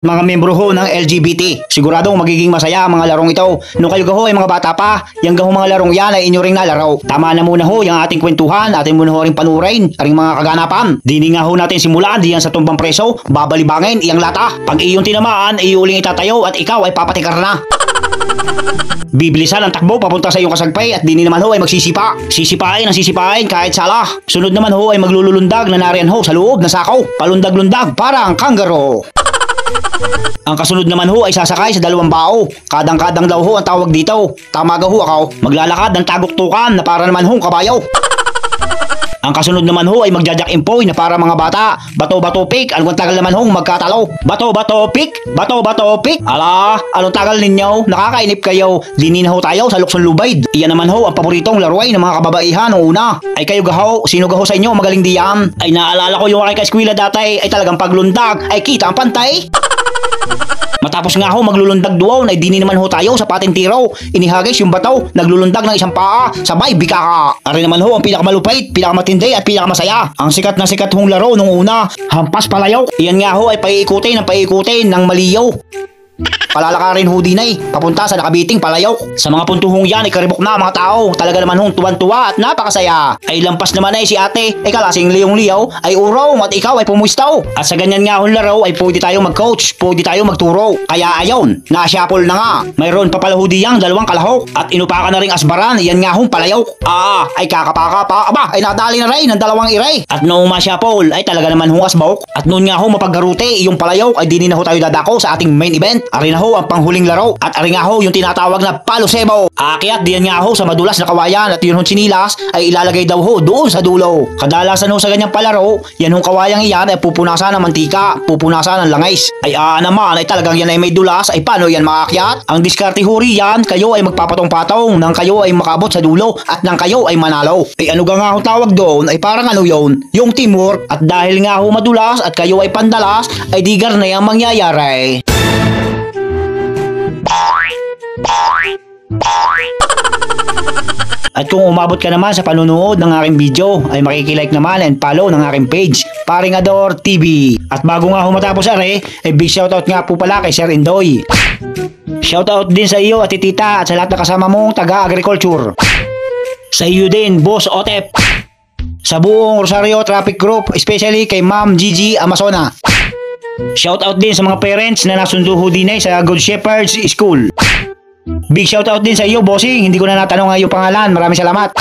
mga membro ho ng LGBT. Siguradong magiging masaya ang mga larong ito. Nung kayo gaho ay mga bata pa, yung gaho mga larong yan ay inyo ring nalaro. Tama na muna ho yung ating kwentuhan, ating muna ho ring panurin, aring mga kaganapan. Dini nga ho natin simulan diyan sa tumbang preso, babalibangin iyang lata. Pag iyong tinamaan, iyuling itatayo at ikaw ay papatikar na. Bibilisan ang takbo papunta sa iyong kasagpay at dini naman ho ay magsisipa. Sisipain ang sisipain kahit sala. Sunod naman ho ay maglululundag na nariyan ho sa loob na sakaw. Palundag-lundag parang kangaroo. Ang kasunod naman ho ay sasakay sa dalawang bao. Kadang-kadang daw ho ang tawag dito. Tama ga ho ako. Maglalakad ng taguktukan na para naman hong kabayaw. Ang kasunod naman ho ay magjajack impoy na para mga bata. Bato-bato pick, anong tagal naman hong magkatalo. Bato-bato pick, bato-bato pick. Ala, anong tagal ninyo? Nakakainip kayo. Dinin ho tayo sa Lukson Lubayd. Iyan naman ho ang paboritong laruay ng mga kababaihan noong una. Ay kayo gaho, sino gaho sa inyo magaling diyan? Ay naalala ko yung aking ka-eskwela dati ay talagang paglundag ay kita ang pantay. Matapos nga ho maglulundag doon ay dini naman ho tayo sa patintiro. Inihagis yung bato, naglulundag ng isang paa, sabay bikaka. Ari naman ho ang pinakamalupait, pinakamatindi at pinakamasaya. Ang sikat na sikat hong laro nung una, hampas palayaw. Iyan nga ho ay paiikutin ng maliyaw. Palalakarin ho din ay papunta sa nakabiting palayok. Sa mga puntuhong yan ay karibok na mga tao. Talaga naman hong tuwan-tuwa at napakasaya. Ay lampas naman ay si ate ay kalasing liyong-liyaw ay uraw at ikaw ay pumustaw. At sa ganyan nga hong laro ay pwede tayo mag-coach, pwede tayo magturo. Kaya ayon, nasyapol na nga. Mayroon pa pala ho diyang dalawang kalahok. At inupakan na ring asbaran, yan nga hong palayok. Ay kakapaka pa. Aba, ay nadali na rin ng dalawang iray. At noong masyapol ay talaga naman hong asbawok. At noon nga ho mapaggarute yung palayok ay dinin na ho tayo dadako sa ating main event. Ari na ho ang panghuling laro at ari nga ho yung tinatawag na palo sebo. Aakyat diyan nga ho sa madulas na kawayan at yun hong sinilas ay ilalagay daw ho doon sa dulo. Kadalasan ho sa ganyang palaro, yan hong kawayang iyan ay pupunasan ng mantika, pupunasan ng langis. Ay naman ay talagang yan ay may dulas ay paano yan maakyat? Ang diskarte ho riyan, kayo ay magpapatong-patong nang kayo ay makabot sa dulo at nang kayo ay manalo. Ay ano nga ho tawag doon ay parang ano yun, yung teamwork. At dahil nga ho madulas at kayo ay pandalas ay digar na yung mangyayari. At kung umabot ka naman sa panunood ng aking video ay makikilike naman and follow ng aking page, Paring Ador TV. At bago nga matapos ay big shoutout nga po pala kay Sir Indoy. Shoutout din sa iyo at tita at sa lahat na kasama mong taga-agriculture. Sa iyo din Boss Otep. Sa buong Rosario Traffic Group, especially kay Ma'am Gigi Amazona. Shoutout din sa mga parents na nasundo ho din sa Good Shepherds School. Big shoutout din sa iyo, bossing. Hindi ko na natanong ang iyong pangalan. Maraming salamat.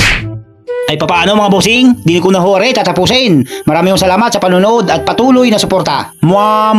Ay papaano mga bossing? Di ko na hore tatapusin. Maraming salamat sa panonood at patuloy na suporta. Mwah!